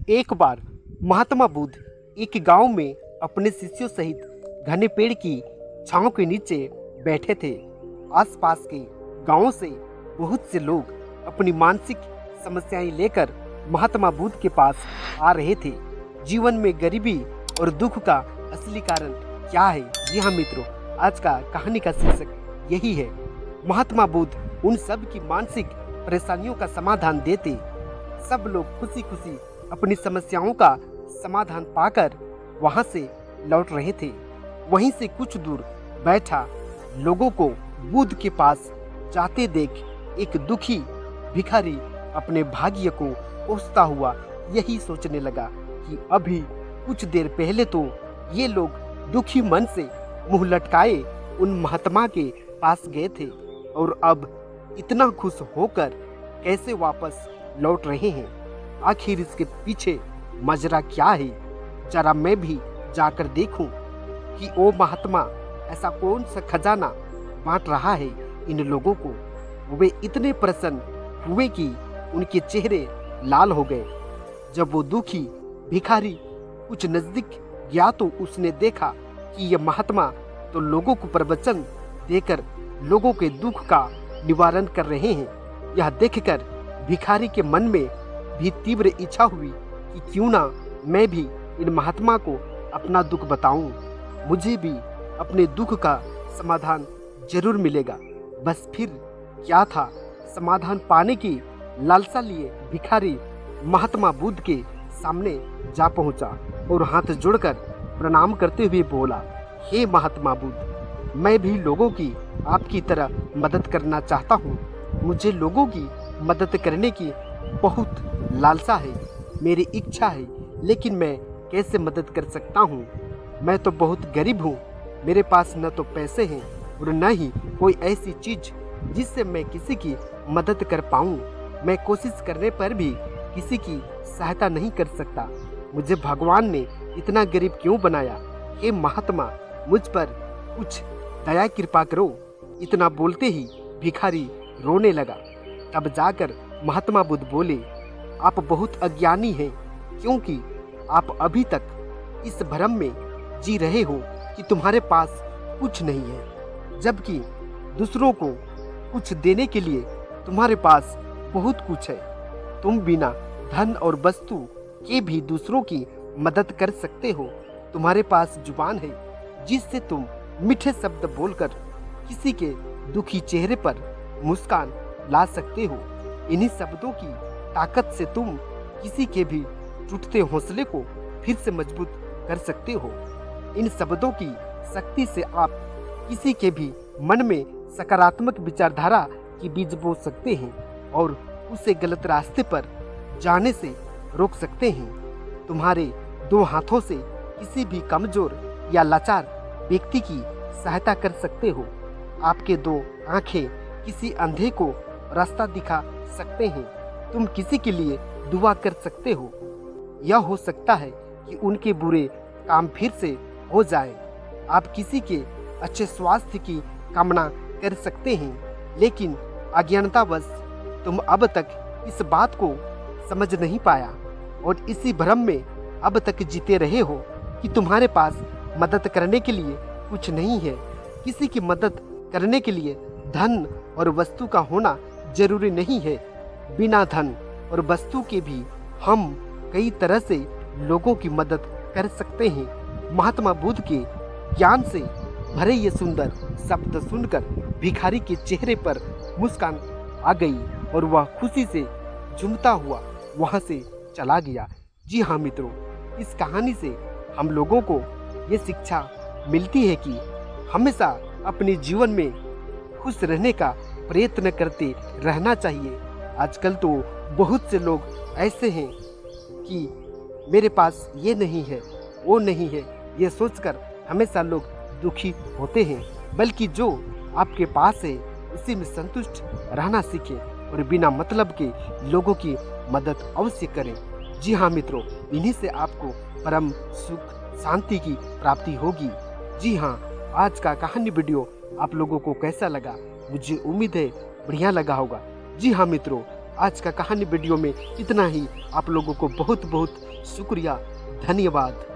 एक बार महात्मा बुद्ध एक गांव में अपने शिष्यों सहित घने पेड़ की छांव के नीचे बैठे थे। आसपास के गांवों से बहुत से लोग अपनी मानसिक समस्याएं लेकर महात्मा बुद्ध के पास आ रहे थे। जीवन में गरीबी और दुख का असली कारण क्या है? जी हाँ मित्रों, आज का कहानी का शीर्षक यही है। महात्मा बुद्ध उन सब की मानसिक परेशानियों का समाधान देते। सब लोग खुशी खुशी अपनी समस्याओं का समाधान पाकर वहां से लौट रहे थे। वहीं से कुछ दूर बैठा लोगों को बुद्ध के पास जाते देख एक दुखी भिखारी अपने भाग्य को कोसता हुआ यही सोचने लगा कि अभी कुछ देर पहले तो ये लोग दुखी मन से मुंह लटकाए उन महात्मा के पास गए थे और अब इतना खुश होकर कैसे वापस लौट रहे हैं। आखिर इसके पीछे मजरा क्या है? जरा मैं भी जाकर देखूं कि ओ महात्मा ऐसा कौन सा खजाना बांट रहा है इन लोगों को। वे इतने प्रसन्न हुए कि उनके चेहरे लाल हो गए। जब वो दुखी भिखारी कुछ नजदीक गया तो उसने देखा कि यह महात्मा तो लोगों को प्रवचन देकर लोगों के दुख का निवारण कर रहे हैं। यह देखकर भिखारी के मन में भी तीव्र इच्छा हुई कि क्यों ना मैं भी इन महात्मा को अपना दुख बताऊं। मुझे भी अपने दुख का समाधान जरूर मिलेगा। बस फिर क्या था, समाधान पाने की लालसा लिए भिखारी महात्मा बुद्ध के सामने जा पहुंचा और हाथ जोड़कर प्रणाम करते हुए बोला, हे महात्मा बुद्ध, मैं भी लोगों की आपकी तरह मदद करना चाहता हूँ। मुझे लोगों की मदद करने की बहुत लालसा है, मेरी इच्छा है, लेकिन मैं कैसे मदद कर सकता हूँ? मैं तो बहुत गरीब हूँ। मेरे पास न तो पैसे हैं और न ही कोई ऐसी चीज जिससे मैं किसी की मदद कर पाऊँ। मैं कोशिश करने पर भी किसी की सहायता नहीं कर सकता। मुझे भगवान ने इतना गरीब क्यों बनाया? हे महात्मा, मुझ पर कुछ दया कृपा करो। इतना बोलते ही भिखारी रोने लगा। तब जाकर महात्मा बुद्ध बोले, आप बहुत अज्ञानी हैं, क्योंकि आप अभी तक इस भ्रम में जी रहे हो कि तुम्हारे पास कुछ नहीं है, जबकि दूसरों को कुछ देने के लिए तुम्हारे पास बहुत कुछ है। तुम बिना धन और वस्तु के भी दूसरों की मदद कर सकते हो। तुम्हारे पास जुबान है जिससे तुम मीठे शब्द बोलकर किसी के दुखी चेहरे पर मुस्कान ला सकते हो। इन्हीं शब्दों की ताकत से तुम किसी के भी टूटते हौसले को फिर से मजबूत कर सकते हो। इन शब्दों की शक्ति से आप किसी के भी मन में सकारात्मक विचारधारा की बीज बो सकते हैं और उसे गलत रास्ते पर जाने से रोक सकते हैं। तुम्हारे दो हाथों से किसी भी कमजोर या लाचार व्यक्ति की सहायता कर सकते हो। आपके दो आंखें किसी अंधे को रास्ता दिखा सकते हैं। तुम किसी के लिए दुआ कर सकते हो। यह हो सकता है कि उनके बुरे काम फिर से हो जाए। आप किसी के अच्छे स्वास्थ्य की कामना कर सकते हैं, लेकिन अज्ञानतावश तुम अब तक इस बात को समझ नहीं पाया और इसी भ्रम में अब तक जीते रहे हो कि तुम्हारे पास मदद करने के लिए कुछ नहीं है। किसी की मदद करने के लिए धन और वस्तु का होना जरूरी नहीं है। बिना धन और वस्तु के भी हम कई तरह से लोगों की मदद कर सकते हैं। महात्मा बुद्ध के ज्ञान से भरे ये सुंदर शब्द सुनकर भिखारी के चेहरे पर मुस्कान आ गई और वह खुशी से झूमता हुआ वहां से चला गया। जी हाँ मित्रों, इस कहानी से हम लोगों को ये शिक्षा मिलती है कि हमेशा अपने जीवन में खुश रहने का प्रयत्न करते रहना चाहिए। आजकल तो बहुत से लोग ऐसे हैं कि मेरे पास ये नहीं है, वो नहीं है, ये सोचकर हमेशा लोग दुखी होते हैं। बल्कि जो आपके पास है उसी में संतुष्ट रहना सीखें और बिना मतलब के लोगों की मदद अवश्य करें। जी हाँ मित्रों, इन्हीं से आपको परम सुख शांति की प्राप्ति होगी। जी हाँ, आज का कहानी वीडियो आप लोगों को कैसा लगा? मुझे उम्मीद है बढ़िया लगा होगा। जी हाँ मित्रों, आज का कहानी वीडियो में इतना ही। आप लोगों को बहुत बहुत शुक्रिया, धन्यवाद।